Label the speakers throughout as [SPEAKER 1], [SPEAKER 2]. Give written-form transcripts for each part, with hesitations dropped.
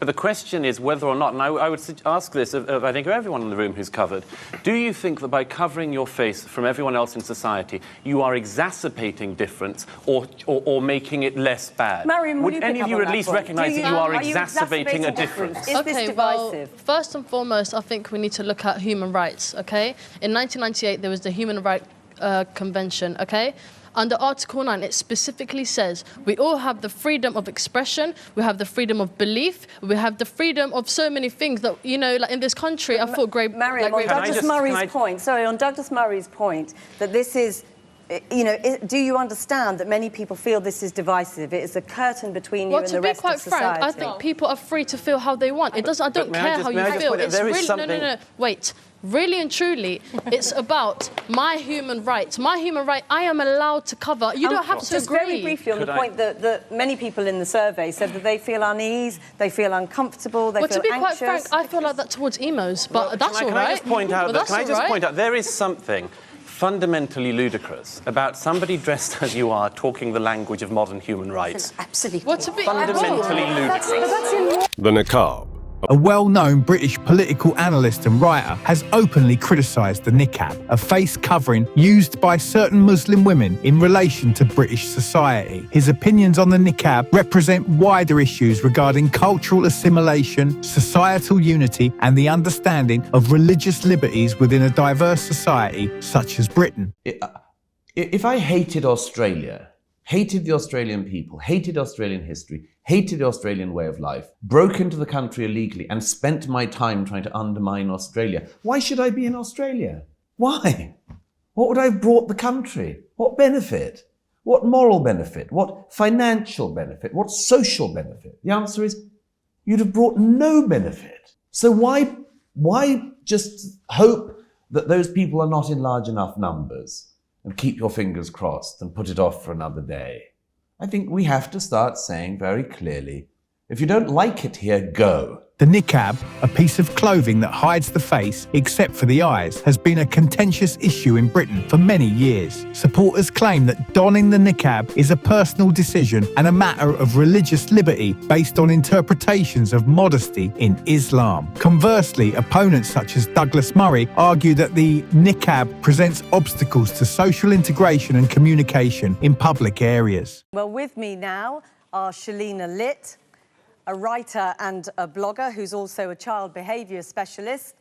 [SPEAKER 1] But the question is whether or not, and I would ask this of, I think, everyone in the room who's covered, do you think that by covering your face from everyone else in society, you are exacerbating difference or making it less bad?
[SPEAKER 2] Mariam,
[SPEAKER 1] would any of you at least recognise that you are exacerbating a difference?
[SPEAKER 2] Is this divisive?
[SPEAKER 3] Well, first and foremost, I think we need to look at human rights, okay? In 1998, there was the Human Rights Convention, okay? Under Article 9, it specifically says we all have the freedom of expression, we have the freedom of belief, we have the freedom of so many things that, you know, like in this country, I thought great...
[SPEAKER 2] Mariam, on Douglas Murray's point, sorry, on Douglas Murray's point, that this is, you know, do you understand that many people feel this is divisive? It is a curtain between you and the rest of society.
[SPEAKER 3] Well, to be quite frank, I think people are free to feel how they want. It doesn't, I don't care how you feel. It's really, no, wait. Really and truly, it's about my human rights. My human right, I am allowed to cover. You don't have to
[SPEAKER 2] just
[SPEAKER 3] agree.
[SPEAKER 2] Very briefly on the point that many people in the survey said that they feel unease, they feel uncomfortable, they feel anxious.
[SPEAKER 3] Well, to be quite frank, I feel like that towards emos, but that's all right.
[SPEAKER 1] Can I just point out, there is something fundamentally ludicrous about somebody dressed as you are talking the language of modern human rights.
[SPEAKER 2] Absolutely.
[SPEAKER 1] Fundamentally ludicrous.
[SPEAKER 4] The Niqab.
[SPEAKER 5] A well-known British political analyst and writer has openly criticised the niqab, a face covering used by certain Muslim women in relation to British society. His opinions on the niqab represent wider issues regarding cultural assimilation, societal unity, and the understanding of religious liberties within a diverse society such as Britain.
[SPEAKER 6] If I hated Australia, hated the Australian people, hated Australian history, hated the Australian way of life, broke into the country illegally and spent my time trying to undermine Australia, why should I be in Australia? Why? What would I have brought the country? What benefit? What moral benefit? What financial benefit? What social benefit? The answer is, you'd have brought no benefit. So why just hope that those people are not in large enough numbers and keep your fingers crossed and put it off for another day? I think we have to start saying very clearly, if you don't like it here, go.
[SPEAKER 5] The niqab, a piece of clothing that hides the face except for the eyes, has been a contentious issue in Britain for many years. Supporters claim that donning the niqab is a personal decision and a matter of religious liberty based on interpretations of modesty in Islam. Conversely, opponents such as Douglas Murray argue that the niqab presents obstacles to social integration and communication in public areas.
[SPEAKER 2] Well, with me now are Shalina Litt, a writer and a blogger who's also a child behaviour specialist.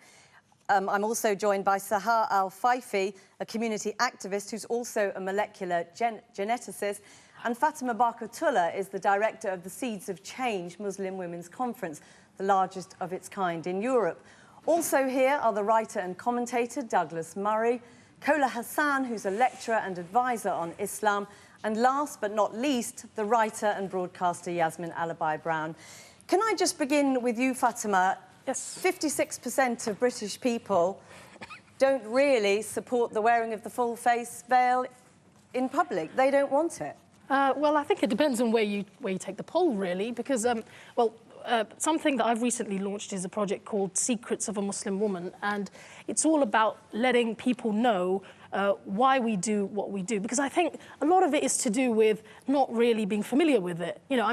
[SPEAKER 2] I'm also joined by Sahar Al-Faifi, a community activist who's also a molecular geneticist. And Fatima Barkatullah is the director of the Seeds of Change Muslim Women's Conference, the largest of its kind in Europe. Also here are the writer and commentator Douglas Murray, Kola Hassan, who's a lecturer and advisor on Islam, and last but not least, the writer and broadcaster Yasmin Alabai-Brown. Can I just begin with you, Fatima? Yes. 56% of British people don't really support the wearing of the full face veil in public. They don't want it.
[SPEAKER 7] Well, I think it depends on where you take the poll, really, because, something that I've recently launched is a project called Secrets of a Muslim Woman, and it's all about letting people know why we do what we do, because I think a lot of it is to do with not really being familiar with it. You know, I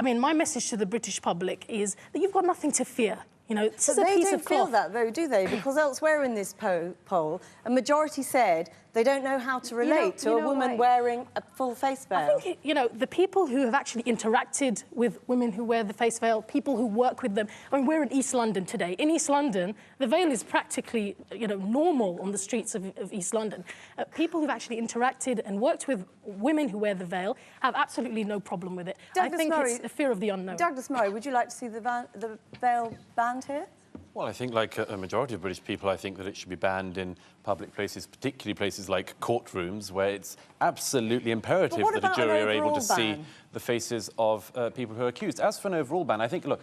[SPEAKER 7] mean, my message to the British public is that you've got nothing to fear. You know, this is a piece of cloth.
[SPEAKER 2] They don't feel that, though, do they? Because elsewhere in this poll, a majority said they don't know how to relate to a woman wearing a full face veil.
[SPEAKER 7] I think, you know, the people who have actually interacted with women who wear the face veil, people who work with them. I mean, we're in East London today. In East London, the veil is practically, you know, normal on the streets of East London. People who've actually interacted and worked with women who wear the veil have absolutely no problem with it. I think it's a fear of the unknown.
[SPEAKER 2] Douglas Murray, would you like to see the veil banned here?
[SPEAKER 1] Well, I think, like a majority of British people, I think that it should be banned in public places, particularly places like courtrooms, where it's absolutely imperative that a jury are able to see the faces of people who are accused. As for an overall ban, I think, look,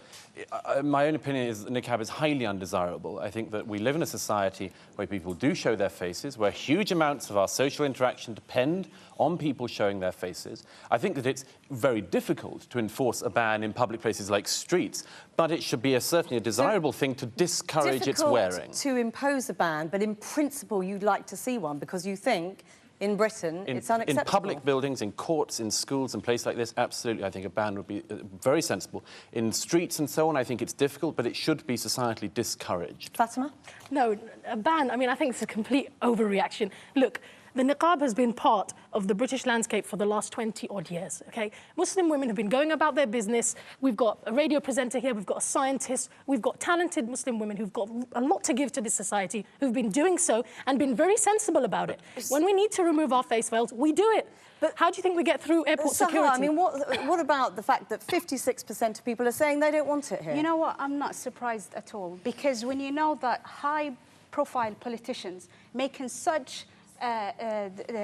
[SPEAKER 1] my own opinion is that niqab is highly undesirable. I think that we live in a society where people do show their faces, where huge amounts of our social interaction depend on people showing their faces. I think that it's very difficult to enforce a ban in public places like streets, but it should be certainly a desirable thing to discourage its wearing.
[SPEAKER 2] Difficult to impose a ban, but in principle you'd like to see one because you think in Britain, it's unacceptable.
[SPEAKER 1] In public buildings, in courts, in schools and places like this, absolutely, I think a ban would be very sensible. In streets and so on, I think it's difficult, but it should be societally discouraged.
[SPEAKER 2] Fatima?
[SPEAKER 7] No, a ban, I mean, I think it's a complete overreaction. Look, the niqab has been part of the British landscape for the last 20-odd years, OK? Muslim women have been going about their business. We've got a radio presenter here, we've got a scientist, we've got talented Muslim women who've got a lot to give to this society, who've been doing so and been very sensible about it. When we need to remove our face veils, we do it. But how do you think we get through airport security?
[SPEAKER 2] I mean, what about the fact that 56% of people are saying they don't want it here?
[SPEAKER 4] You know what? I'm not surprised at all, because when you know that high-profile politicians making such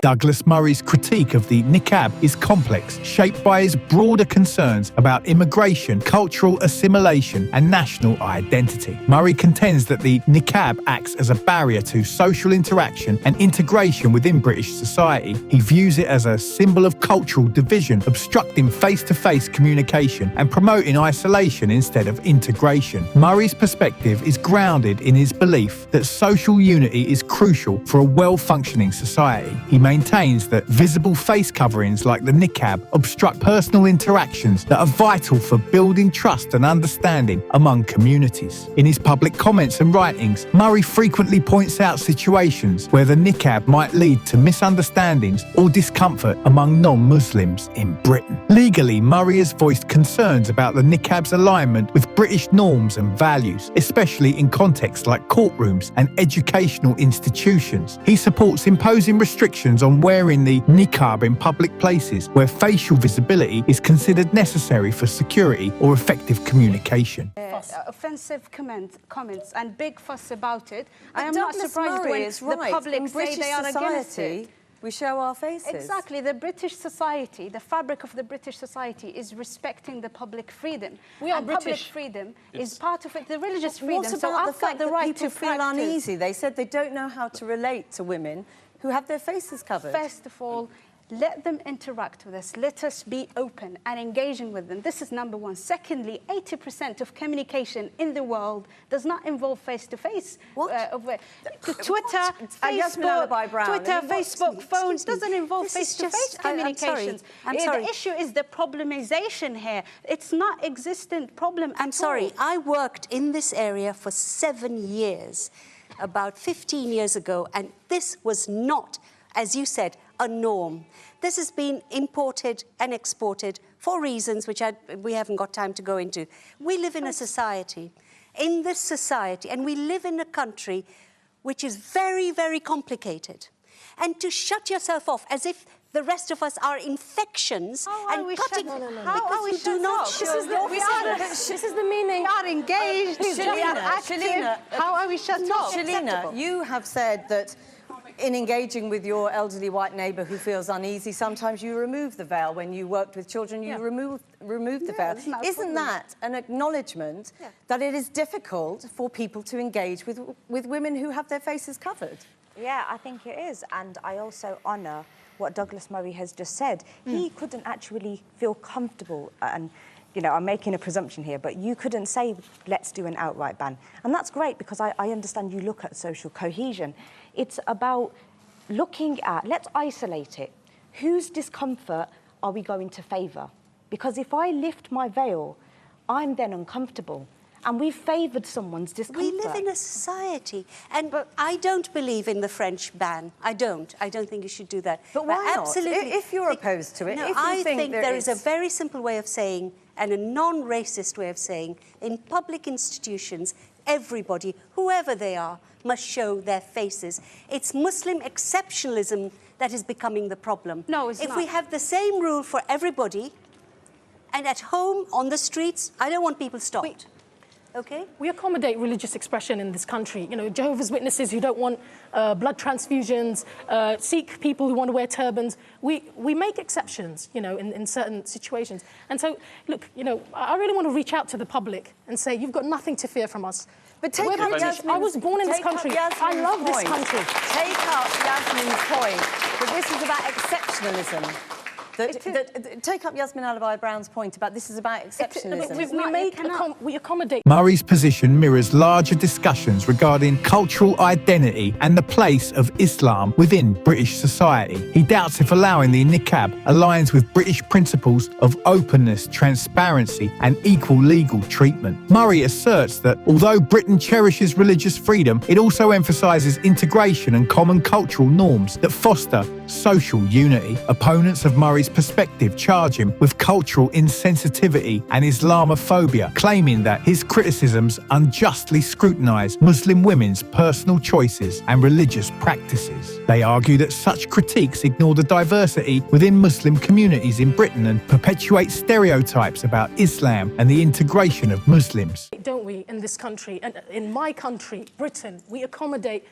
[SPEAKER 5] Douglas Murray's critique of the niqab is complex, shaped by his broader concerns about immigration, cultural assimilation and national identity. Murray contends that the niqab acts as a barrier to social interaction and integration within British society. He views it as a symbol of cultural division, obstructing face-to-face communication and promoting isolation instead of integration. Murray's perspective is grounded in his belief that social unity is crucial for a well-functioning society. He maintains that visible face coverings like the niqab obstruct personal interactions that are vital for building trust and understanding among communities. In his public comments and writings, Murray frequently points out situations where the niqab might lead to misunderstandings or discomfort among non-Muslims in Britain. Legally, Murray has voiced concerns about the niqab's alignment with British norms and values, especially in contexts like courtrooms and educational institutions. He supports imposing restrictions on wearing the niqab in public places where facial visibility is considered necessary for security or effective communication.
[SPEAKER 4] Offensive comments and big fuss about it.
[SPEAKER 2] But
[SPEAKER 4] I am not surprised when the public say they are against it.
[SPEAKER 2] We show our faces.
[SPEAKER 4] Exactly. The British society, the fabric of the British society is respecting the public freedom.
[SPEAKER 7] We are British.
[SPEAKER 4] Public freedom is part of it, the religious freedom.
[SPEAKER 2] What about the fact that people feel
[SPEAKER 4] practice.
[SPEAKER 2] uneasy? They said they don't know how to relate to women who have their faces covered.
[SPEAKER 4] First of all, let them interact with us. Let us be open and engaging with them. This is number one. Secondly, 80% of communication in the world does not involve face-to-face. Twitter, Facebook, phones doesn't involve face-to-face communications.
[SPEAKER 8] I'm sorry.
[SPEAKER 4] The issue is the problemization here. It's not existent problem
[SPEAKER 8] I'm sorry. I worked in this area for 7 years, about 15 years ago, and this was not, as you said, a norm. This has been imported and exported for reasons which we haven't got time to go into. We live in a society, in this society, and we live in a country which is very, very complicated. And to shut yourself off as if the rest of us are infections and cutting...
[SPEAKER 4] How are we
[SPEAKER 8] do not show
[SPEAKER 7] This is the meaning.
[SPEAKER 4] We are engaged, we are active. How are we shut off?
[SPEAKER 2] Shalina, you have said that in engaging with your elderly white neighbour who feels uneasy, sometimes you remove the veil. When you worked with children, you remove the veil. Isn't that an acknowledgement that it is difficult for people to engage with women who have their faces covered?
[SPEAKER 9] Yeah, I think it is. And I also honour what Douglas Murray has just said. He couldn't actually feel comfortable, and you know, I'm making a presumption here, but you couldn't say, let's do an outright ban. And that's great, because I understand you look at social cohesion. It's about looking at, let's isolate it. Whose discomfort are we going to favour? Because if I lift my veil, I'm then uncomfortable. And we've favoured someone's discomfort.
[SPEAKER 8] We live in a society, but I don't believe in the French ban. I don't think you should do that.
[SPEAKER 2] But why
[SPEAKER 8] absolutely,
[SPEAKER 2] not? If you're opposed to it,
[SPEAKER 8] no,
[SPEAKER 2] if you
[SPEAKER 8] I think there
[SPEAKER 2] is
[SPEAKER 8] a very simple way of saying, and a non-racist way of saying, in public institutions, everybody, whoever they are, must show their faces. It's Muslim exceptionalism that is becoming the problem.
[SPEAKER 4] No, it's not.
[SPEAKER 8] If we have the same rule for everybody, and at home, on the streets, I don't want people stopped. Okay.
[SPEAKER 7] We accommodate religious expression in this country. You know, Jehovah's Witnesses who don't want blood transfusions, Sikh people who want to wear turbans. We make exceptions, you know, in certain situations. And so, look, you know, I really want to reach out to the public and say, you've got nothing to fear from us.
[SPEAKER 2] But take
[SPEAKER 7] We're British. I was born in this country. I love this country.
[SPEAKER 2] Take up Yasmin's point that this is about exceptionalism. Take up Yasmin Alibhai-Brown's point about this is about exceptionalism.
[SPEAKER 7] We accommodate.
[SPEAKER 5] Murray's position mirrors larger discussions regarding cultural identity and the place of Islam within British society. He doubts if allowing the niqab aligns with British principles of openness, transparency and equal legal treatment. Murray asserts that although Britain cherishes religious freedom, it also emphasises integration and common cultural norms that foster social unity. Opponents of Murray's perspective charge him with cultural insensitivity and Islamophobia, claiming that his criticisms unjustly scrutinise Muslim women's personal choices and religious practices. They argue that such critiques ignore the diversity within Muslim communities in Britain and perpetuate stereotypes about Islam and the integration of Muslims.
[SPEAKER 7] Don't we, in this country, and in my country, Britain, we accommodate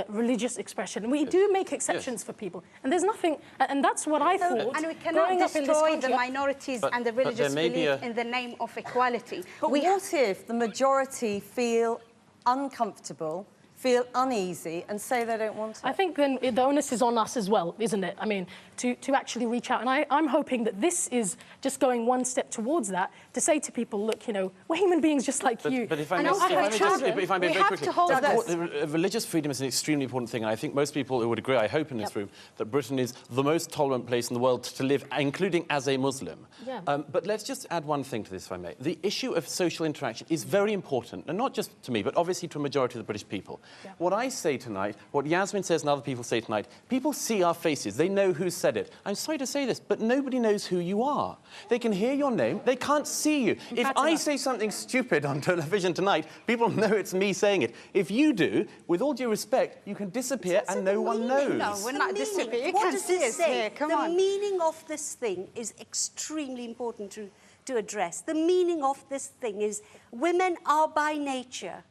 [SPEAKER 7] religious expression. We do make exceptions for people, and there's nothing, and that's what I thought.
[SPEAKER 4] And we cannot destroy the minorities and the religious belief in the name of equality.
[SPEAKER 2] But what if the majority feel uncomfortable, feel uneasy and say they don't want it?
[SPEAKER 7] I think then the onus is on us as well, isn't it? I mean, to actually reach out. And I'm hoping that this is just going one step towards that, to say to people, look, you know, we're human beings just like you.
[SPEAKER 1] But if I may very quickly, religious freedom is an extremely important thing. And I think most people would agree, I hope in this room, that Britain is the most tolerant place in the world to live, including as a Muslim.
[SPEAKER 7] Yeah.
[SPEAKER 1] But let's just add one thing to this, if I may. The issue of social interaction is very important, and not just to me, but obviously to a majority of the British people. Yeah. What I say tonight, what Yasmin says and other people say tonight, people see our faces, they know who said it. I'm sorry to say this, but nobody knows who you are. They can hear your name, they can't see you. If I say something stupid on television tonight, people know it's me saying it. If you do, with all due respect, you can disappear and no one knows.
[SPEAKER 8] No, we're not disappearing. What does this say? The meaning of this thing is extremely important to address. The meaning of this thing is women are by nature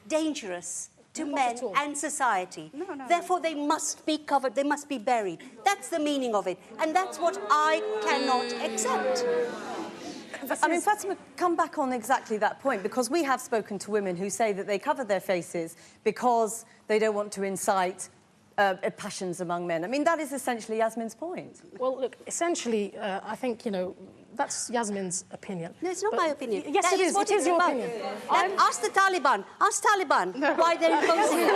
[SPEAKER 8] dangerous to men and society. Therefore, they must be covered, they must be buried. That's the meaning of it. And that's what I cannot accept.
[SPEAKER 2] I mean, Fatima, come back on exactly that point, because we have spoken to women who say that they cover their faces because they don't want to incite passions among men. I mean, that is essentially Yasmin's point.
[SPEAKER 7] Well, look, essentially, I think, you know, that's Yasmin's opinion.
[SPEAKER 8] No, it's not my opinion.
[SPEAKER 7] Yes, it is. It is your opinion.
[SPEAKER 8] Ask the Taliban. Ask Taliban why they're imposing it.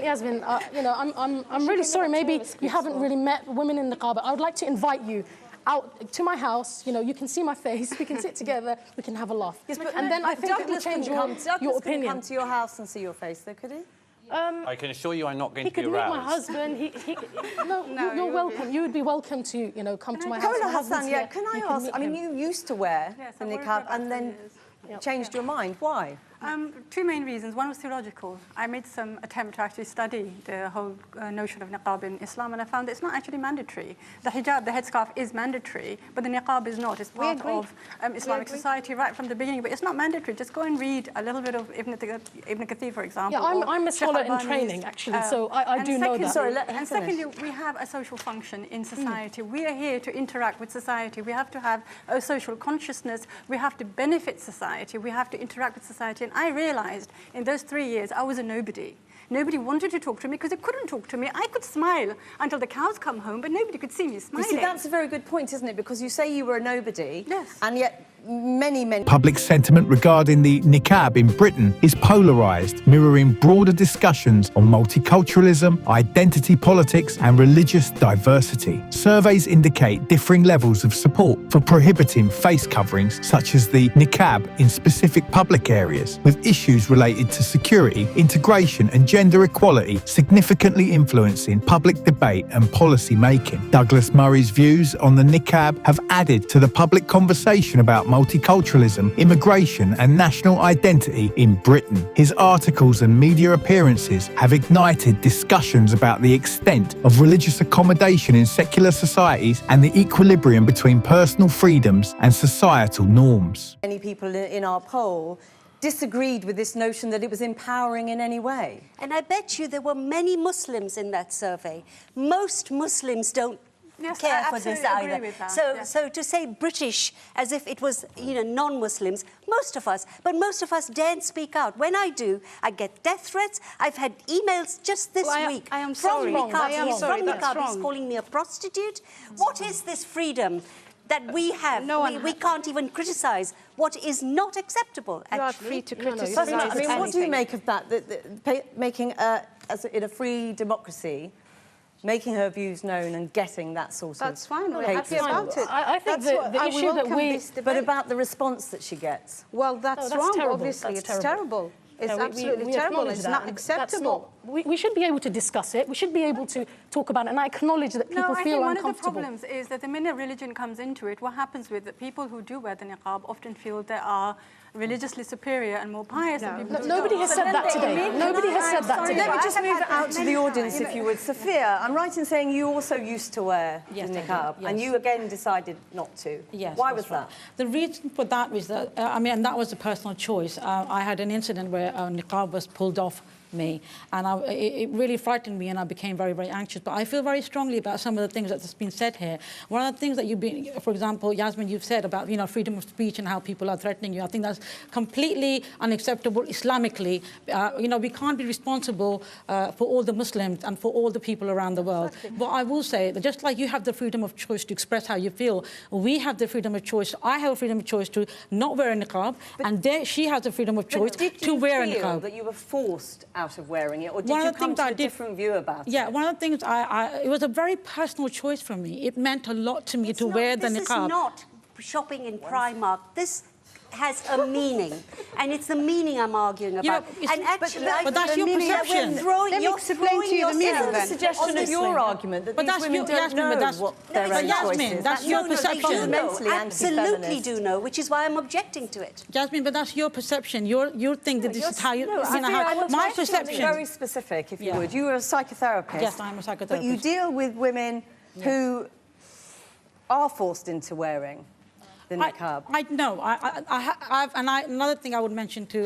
[SPEAKER 7] Yasmin, you know, I'm really sorry. Maybe you haven't really met women in niqab. I would like to invite you out to my house. You know, you can see my face. We can sit together. We can have a laugh.
[SPEAKER 2] Yes, but
[SPEAKER 7] and then I think it will change your opinion.
[SPEAKER 2] Couldn't come to your house and see your face, though, could he?
[SPEAKER 1] I can assure you I'm not going to be
[SPEAKER 7] He could
[SPEAKER 1] aroused.
[SPEAKER 7] meet my husband. No, you're welcome. You would be welcome to, you know, come to my house.
[SPEAKER 2] Hassan, yeah, can I ask, I mean, you used to wear the niqab and then changed your mind. Why?
[SPEAKER 10] Two main reasons. One was theological. I made some attempt to actually study the whole notion of niqab in Islam, and I found it's not actually mandatory. The hijab, the headscarf, is mandatory, but the niqab is not. It's part of Islamic society right from the beginning, but it's not mandatory. Just go and read a little bit of Ibn Kathir, for example.
[SPEAKER 7] Yeah, I'm a scholar in training, actually, so I do know that.
[SPEAKER 10] And secondly, we have a social function in society. We are here to interact with society. We have to have a social consciousness. We have to benefit society. We have to interact with society. And I realized in those 3 years I was a nobody. Nobody wanted to talk to me because they couldn't talk to me. I could smile until the cows come home, but nobody could see me smiling.
[SPEAKER 2] You see, that's a very good point, isn't it? Because you say you were a nobody, and yet many...
[SPEAKER 5] Public sentiment regarding the niqab in Britain is polarised, mirroring broader discussions on multiculturalism, identity politics and religious diversity. Surveys indicate differing levels of support for prohibiting face coverings such as the niqab in specific public areas, with issues related to security, integration and gender equality significantly influencing public debate and policy making. Douglas Murray's views on the niqab have added to the public conversation about multiculturalism, immigration and national identity in Britain. His articles and media appearances have ignited discussions about the extent of religious accommodation in secular societies and the equilibrium between personal freedoms and societal norms.
[SPEAKER 2] Many people in our poll disagreed with this notion that it was empowering in any way.
[SPEAKER 8] And I bet you there were many Muslims in that survey. Most Muslims don't
[SPEAKER 10] Yes,
[SPEAKER 8] care
[SPEAKER 10] I
[SPEAKER 8] for this
[SPEAKER 10] absolutely
[SPEAKER 8] either.
[SPEAKER 10] agree with that,
[SPEAKER 8] So,
[SPEAKER 10] yes.
[SPEAKER 8] so to say British as if it was, you know, non-Muslims, most of us daren't speak out. When I do, I get death threats. I've had emails just this week
[SPEAKER 4] I am
[SPEAKER 8] from
[SPEAKER 4] sorry.
[SPEAKER 8] Niqab.
[SPEAKER 4] I am
[SPEAKER 8] He's
[SPEAKER 4] sorry,
[SPEAKER 8] from
[SPEAKER 4] that's
[SPEAKER 8] Niqab. He's
[SPEAKER 4] wrong.
[SPEAKER 8] calling me a prostitute. What is this freedom that we have? We can't even criticise what is not acceptable,
[SPEAKER 4] You are
[SPEAKER 8] actually.
[SPEAKER 4] free to
[SPEAKER 2] First
[SPEAKER 4] criticise
[SPEAKER 2] of all, I mean, what do you
[SPEAKER 4] anything.
[SPEAKER 2] make of that? Making, in a free democracy, making her views known and getting that sort
[SPEAKER 4] That's
[SPEAKER 2] of
[SPEAKER 4] fine. We're
[SPEAKER 2] hate
[SPEAKER 4] happy
[SPEAKER 2] response.
[SPEAKER 4] about it.
[SPEAKER 7] I think
[SPEAKER 4] That's what
[SPEAKER 7] the
[SPEAKER 4] I
[SPEAKER 7] issue that
[SPEAKER 4] welcome
[SPEAKER 7] we...
[SPEAKER 4] this debate.
[SPEAKER 2] But about the response that she gets.
[SPEAKER 4] Well, that's
[SPEAKER 7] that's
[SPEAKER 4] wrong,
[SPEAKER 7] terrible.
[SPEAKER 4] obviously.
[SPEAKER 7] That's
[SPEAKER 4] It's terrible. It's
[SPEAKER 7] Yeah,
[SPEAKER 4] absolutely
[SPEAKER 7] we
[SPEAKER 4] terrible.
[SPEAKER 7] acknowledge
[SPEAKER 4] It's
[SPEAKER 7] that,
[SPEAKER 4] not
[SPEAKER 7] and that's
[SPEAKER 4] acceptable.
[SPEAKER 7] we should be able to discuss it. We should be able to talk about it. And I acknowledge that people
[SPEAKER 10] No, I
[SPEAKER 7] feel
[SPEAKER 10] think one
[SPEAKER 7] uncomfortable.
[SPEAKER 10] of the problems is that the minute religion comes into it, what happens with the people who do wear the niqab often feel they are religiously superior and more pious than people who
[SPEAKER 7] Nobody
[SPEAKER 10] don't.
[SPEAKER 7] has said that today. Nobody has said that today.
[SPEAKER 2] Let me just
[SPEAKER 4] I have
[SPEAKER 2] move it
[SPEAKER 4] had
[SPEAKER 2] out to
[SPEAKER 4] many
[SPEAKER 2] the audience,
[SPEAKER 4] times.
[SPEAKER 2] if you would. Sophia, I'm right in saying you also used to wear
[SPEAKER 11] Yes,
[SPEAKER 2] the
[SPEAKER 11] I did,
[SPEAKER 2] niqab, and
[SPEAKER 11] yes.
[SPEAKER 2] you again decided not to.
[SPEAKER 11] Yes.
[SPEAKER 2] Why
[SPEAKER 11] that's
[SPEAKER 2] was
[SPEAKER 11] right.
[SPEAKER 2] that?
[SPEAKER 11] The reason for that was that, I mean, that was a personal choice. I had an incident where niqab was pulled off me, and it really frightened me, and I became very, very anxious. But I feel very strongly about some of the things that's been said here. One of the things that you've been, for example, Yasmin, you've said about, you know, freedom of speech and how people are threatening you. I think that's completely unacceptable Islamically. You know, we can't be responsible for all the Muslims and for all the people around the world. But I will say that just like you have the freedom of choice to express how you feel, we have the freedom of choice. I have a freedom of choice to not wear a niqab, and she has the freedom of choice to wear a niqab.
[SPEAKER 2] That you were forced out of wearing it, or did
[SPEAKER 11] One
[SPEAKER 2] you
[SPEAKER 11] of the
[SPEAKER 2] come
[SPEAKER 11] things
[SPEAKER 2] to
[SPEAKER 11] I
[SPEAKER 2] a
[SPEAKER 11] did-
[SPEAKER 2] different view about it?
[SPEAKER 11] Yeah, one of the things it was a very personal choice for me. It meant a lot to me to wear the
[SPEAKER 8] This
[SPEAKER 11] niqab.
[SPEAKER 8] is not shopping in Primark. This has a meaning, and it's the meaning I'm arguing about.
[SPEAKER 11] Yeah,
[SPEAKER 8] and actually,
[SPEAKER 11] but that's your perception.
[SPEAKER 4] Let me explain to you the meaning
[SPEAKER 2] Isn't the
[SPEAKER 4] then.
[SPEAKER 2] suggestion of your argument that
[SPEAKER 11] But
[SPEAKER 2] these
[SPEAKER 11] that's
[SPEAKER 2] women
[SPEAKER 11] your-
[SPEAKER 2] don't
[SPEAKER 11] Yasmin, but
[SPEAKER 2] know
[SPEAKER 11] that's-
[SPEAKER 2] what their
[SPEAKER 11] No,
[SPEAKER 2] own
[SPEAKER 11] Yasmin,
[SPEAKER 2] choice is?
[SPEAKER 11] that's your
[SPEAKER 8] they
[SPEAKER 11] perception.
[SPEAKER 8] do know,
[SPEAKER 2] Fundamentally
[SPEAKER 8] absolutely
[SPEAKER 2] anti-feminist.
[SPEAKER 8] do know, which is why I'm objecting to it.
[SPEAKER 11] Jasmine, but that's your perception. You think that this is how you...
[SPEAKER 2] No,
[SPEAKER 11] you know,
[SPEAKER 2] Sophia, I
[SPEAKER 11] how,
[SPEAKER 2] want to
[SPEAKER 11] my
[SPEAKER 2] ask you something
[SPEAKER 11] perception...
[SPEAKER 2] very specific, if you
[SPEAKER 11] Yeah.
[SPEAKER 2] would. You were a psychotherapist.
[SPEAKER 11] Yes, I'm a psychotherapist.
[SPEAKER 2] But you deal with women who are forced into wearing the niqab.
[SPEAKER 11] Another thing I would mention to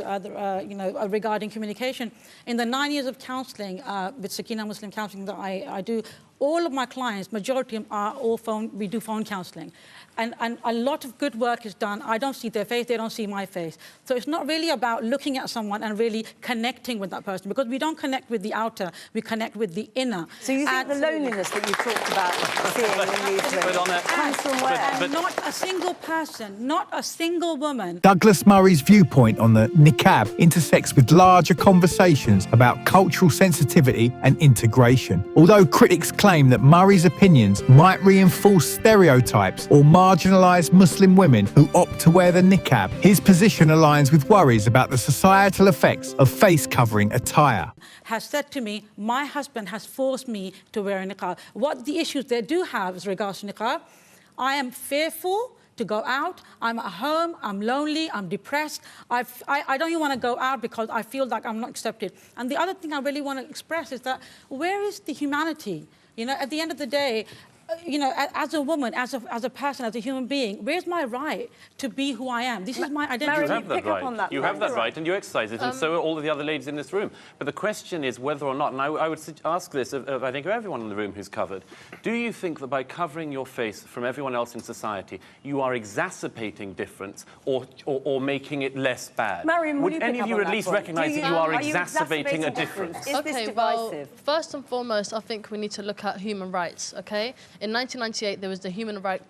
[SPEAKER 11] regarding communication, in the 9 years of counselling with Sakina Muslim counselling that I do, all of my clients, majority of them are all we do phone counselling. And a lot of good work is done. I don't see their face, they don't see my face. So it's not really about looking at someone and really connecting with that person, because we don't connect with the outer, we connect with the inner.
[SPEAKER 2] So you think the loneliness that you talked about seeing in newsrooms comes from where?
[SPEAKER 11] And not a single person, not a single woman.
[SPEAKER 5] Douglas Murray's viewpoint on the niqab intersects with larger conversations about cultural sensitivity and integration. Although critics claim that Murray's opinions might reinforce stereotypes or marginalise Muslim women who opt to wear the niqab, his position aligns with worries about the societal effects of face-covering attire.
[SPEAKER 11] Has said to me, my husband has forced me to wear a niqab. What the issues they do have as regards to niqab, I am fearful to go out, I'm at home, I'm lonely, I'm depressed. I don't even want to go out because I feel like I'm not accepted. And the other thing I really want to express is that where is the humanity? You know, at the end of the day, you know, as a woman, as a person, as a human being, where's my right to be who I am? This is my identity.
[SPEAKER 1] You have that right. You have that right, and you exercise it, and so are all of the other ladies in this room. But the question is whether or not, and I would ask this of I think everyone in the room who's covered, do you think that by covering your face from everyone else in society, you are exacerbating difference or making it less bad?
[SPEAKER 2] Mariam,
[SPEAKER 1] would any of you at least recognise that you are exacerbating a difference?
[SPEAKER 2] Is this divisive?
[SPEAKER 3] Well, first and foremost, I think we need to look at human rights, okay? In 1998, there was the Human Rights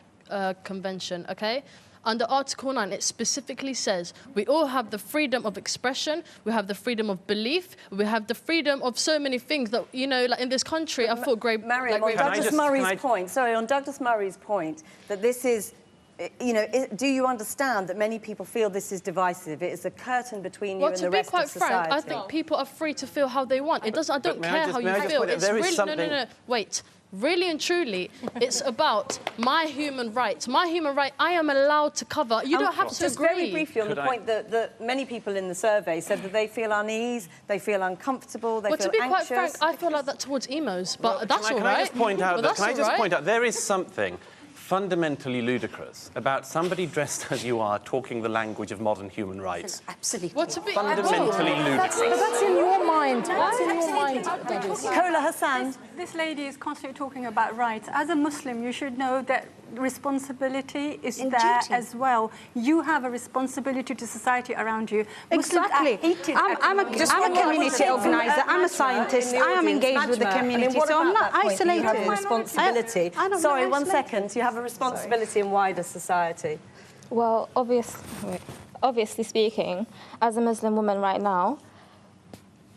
[SPEAKER 3] Convention, okay? Under Article 9, it specifically says we all have the freedom of expression, we have the freedom of belief, we have the freedom of so many things that, you know, like in this country, I thought
[SPEAKER 2] Mariam, on Douglas Murray's point, that this is, you know, do you understand that many people feel this is divisive? It is a curtain between you and the rest of society.
[SPEAKER 3] Well, to be quite frank, I think people are free to feel how they want. It doesn't. I don't care how you feel. It's really no. Wait. Really and truly, it's about my human rights. My human right, I am allowed to cover. You don't have to
[SPEAKER 2] just
[SPEAKER 3] agree.
[SPEAKER 2] Very briefly on the point that many people in the survey said that they feel unease, they feel uncomfortable, they feel anxious.
[SPEAKER 3] Well, to be quite frank, I feel like that towards emos, but that's all right.
[SPEAKER 1] Can I just point out, there is something fundamentally ludicrous about somebody dressed as you are talking the language of modern human rights?
[SPEAKER 8] Absolutely.
[SPEAKER 3] What's a bit
[SPEAKER 1] Fundamentally ludicrous.
[SPEAKER 11] But that's in your mind. That's in your mind, that is.
[SPEAKER 2] Kola Hassan.
[SPEAKER 10] This lady is constantly talking about rights. As a Muslim, you should know that responsibility is
[SPEAKER 8] And
[SPEAKER 10] there
[SPEAKER 8] duty.
[SPEAKER 10] as well. You have a responsibility to society around you.
[SPEAKER 4] Exactly. I'm a community organizer. I'm a scientist. I am engaged with the community, so I'm not isolated.
[SPEAKER 2] You have a responsibility.
[SPEAKER 4] I don't
[SPEAKER 2] Sorry,
[SPEAKER 4] know,
[SPEAKER 2] one
[SPEAKER 4] isolated.
[SPEAKER 2] second. You have a responsibility in wider society.
[SPEAKER 12] Well, obviously speaking, as a Muslim woman right now,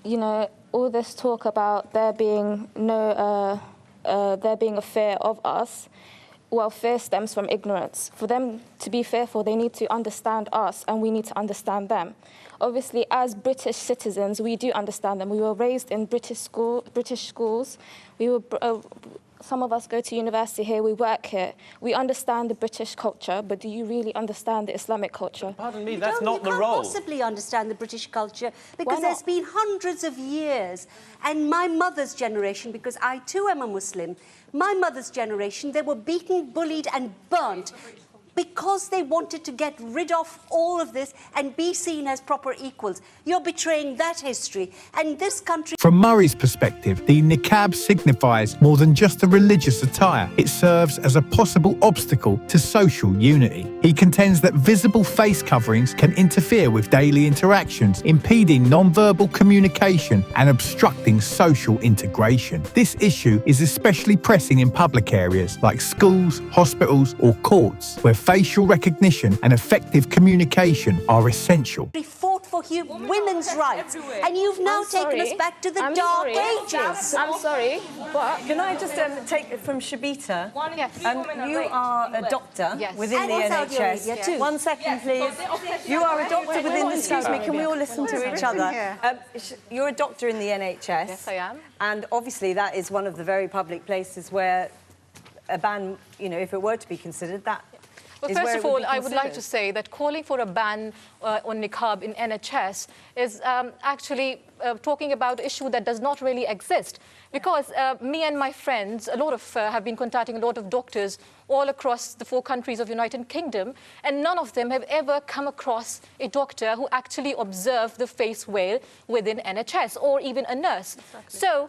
[SPEAKER 12] you know, all this talk about there being a fear of us, well, fear stems from ignorance. For them to be fearful, they need to understand us, and we need to understand them. Obviously, as British citizens, we do understand them. We were raised in British schools. Some of us go to university here, we work here. We understand the British culture, but do you really understand the Islamic culture?
[SPEAKER 1] Pardon me, that's not the role.
[SPEAKER 8] You can't possibly understand the British culture because there's been hundreds of years. And my mother's generation, because I too am a Muslim, my mother's generation, they were beaten, bullied and burnt because they wanted to get rid of all of this and be seen as proper equals. You're betraying that history. And this country...
[SPEAKER 5] From Murray's perspective, the niqab signifies more than just a religious attire. It serves as a possible obstacle to social unity. He contends that visible face coverings can interfere with daily interactions, impeding non-verbal communication and obstructing social integration. This issue is especially pressing in public areas like schools, hospitals or courts, where facial recognition and effective communication are essential.
[SPEAKER 8] We fought for women's rights, and you've now taken us back to the dark ages.
[SPEAKER 12] I'm sorry, but...
[SPEAKER 2] Can I just take it from Shabita? You are a doctor within the NHS. One second, please. You are a doctor within... Excuse me, can we all listen to each other? You're a doctor in the NHS.
[SPEAKER 13] Yes, I am.
[SPEAKER 2] And obviously that is one of the very public places where a ban, you know, if it were to be considered, that...
[SPEAKER 13] Well, first of all, I would like to say that calling for a ban on niqab in NHS is actually talking about an issue that does not really exist. Because me and my friends, have been contacting a lot of doctors all across the 4 countries of United Kingdom, and none of them have ever come across a doctor who actually observed the face veil within NHS, or even a nurse. Exactly. So,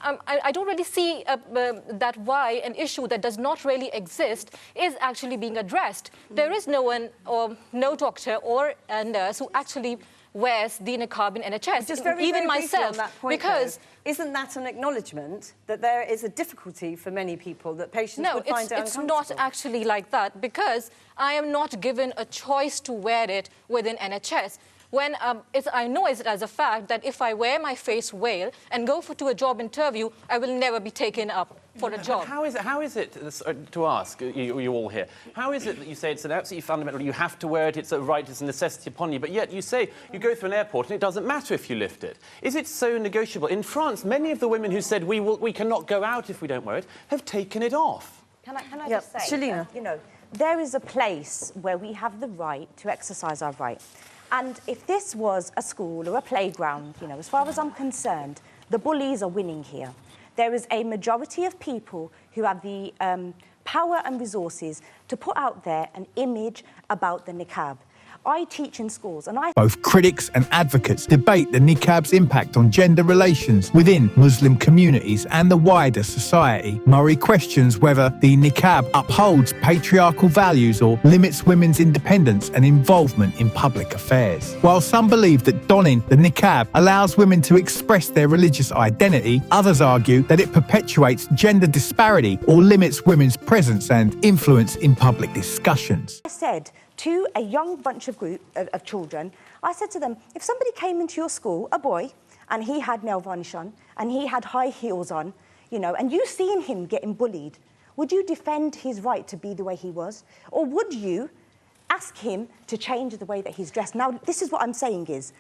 [SPEAKER 13] I don't really see that why an issue that does not really exist is actually being addressed. There is no one, or no doctor or a nurse who actually wears the niqab in NHS.
[SPEAKER 2] Just very,
[SPEAKER 13] even
[SPEAKER 2] very
[SPEAKER 13] myself,
[SPEAKER 2] on that point,
[SPEAKER 13] because
[SPEAKER 2] though, isn't that an acknowledgement that there is a difficulty for many people, that patients would find it uncomfortable?
[SPEAKER 13] No, it's not actually like that, because I am not given a choice to wear it within NHS. When I know it as a fact that if I wear my face veil and go to a job interview, I will never be taken up for a job.
[SPEAKER 1] How is it to ask, you all here, how is it that you say it's an absolutely fundamental, you have to wear it, it's a right, it's a necessity upon you, but yet you say you go through an airport and it doesn't matter if you lift it? Is it so negotiable? In France, many of the women who said we cannot go out if we don't wear it have taken it off.
[SPEAKER 9] Can I just say,
[SPEAKER 2] Shalina.
[SPEAKER 9] you know, there is a place where we have the right to exercise our right. And if this was a school or a playground, you know, as far as I'm concerned, the bullies are winning here. There is a majority of people who have the power and resources to put out there an image about the niqab. I teach in schools and
[SPEAKER 5] Both critics and advocates debate the niqab's impact on gender relations within Muslim communities and the wider society. Murray questions whether the niqab upholds patriarchal values or limits women's independence and involvement in public affairs. While some believe that donning the niqab allows women to express their religious identity, others argue that it perpetuates gender disparity or limits women's presence and influence in public discussions.
[SPEAKER 9] I said to a young bunch of children, I said to them, if somebody came into your school, a boy, and he had nail varnish on, and he had high heels on, you know, and you seen him getting bullied, would you defend his right to be the way he was? Or would you ask him to change the way that he's dressed? Now, this is what I'm saying is,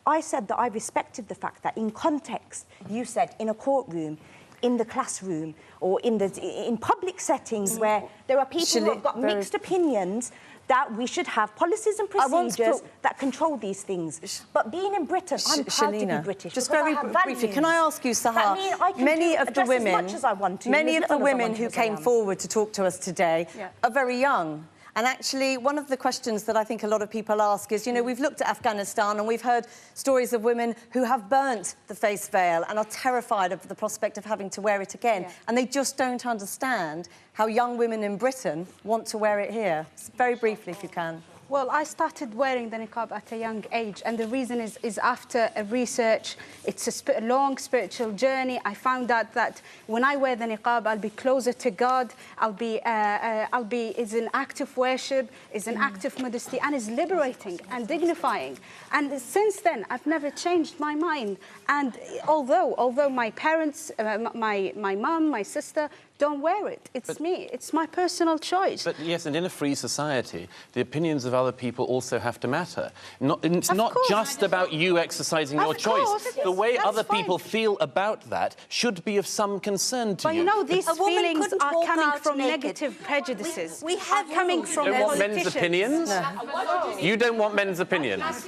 [SPEAKER 9] I said that I respected the fact that in context, you said in a courtroom, in the classroom, or in public settings where there are people who have got mixed opinions, that we should have policies and procedures that control these things. But being in Britain, I'm proud to be British.
[SPEAKER 2] Just very briefly, can I ask you, Sahar, many of the women who came forward to talk to us today are very young. And actually, one of the questions that I think a lot of people ask is, you know, we've looked at Afghanistan and we've heard stories of women who have burnt the face veil and are terrified of the prospect of having to wear it again. And they just don't understand how young women in Britain want to wear it here. Very briefly, if you can.
[SPEAKER 4] Well, I started wearing the niqab at a young age, and the reason is after a research. It's a long spiritual journey. I found out that when I wear the niqab, I'll be closer to God. It's an act of worship, it's an act of modesty, and it's liberating and dignifying. And since then, I've never changed my mind. And although my parents, my mum, my sister, don't wear it. It's me. It's my personal choice.
[SPEAKER 1] But yes, and in a free society, the opinions of other people also have to matter. It's not just about you exercising your choice. The way other people feel about that should be of some concern to you.
[SPEAKER 4] But you know, these feelings are coming from negative prejudices.
[SPEAKER 8] We have
[SPEAKER 4] coming from
[SPEAKER 1] You don't want men's opinions?
[SPEAKER 2] No.
[SPEAKER 1] You don't want men's opinions?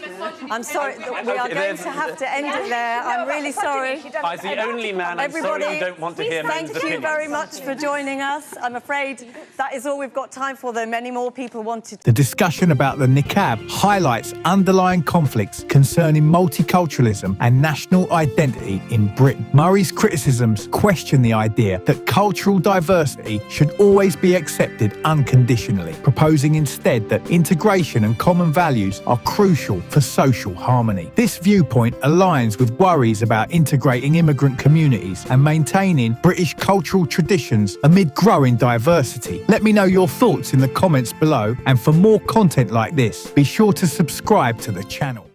[SPEAKER 2] I'm sorry, we are going to have to end it there. I'm really sorry.
[SPEAKER 1] As the only man, I'm sorry you don't want to hear men's opinions.
[SPEAKER 2] Thank you very much for joining us. I'm afraid that is all we've got time for, though many more people wanted.
[SPEAKER 5] The discussion about the niqab highlights underlying conflicts concerning multiculturalism and national identity in Britain. Murray's criticisms question the idea that cultural diversity should always be accepted unconditionally, proposing instead that integration and common values are crucial for social harmony. This viewpoint aligns with worries about integrating immigrant communities and maintaining British cultural traditions amid growing diversity. Let me know your thoughts in the comments below, and for more content like this, be sure to subscribe to the channel.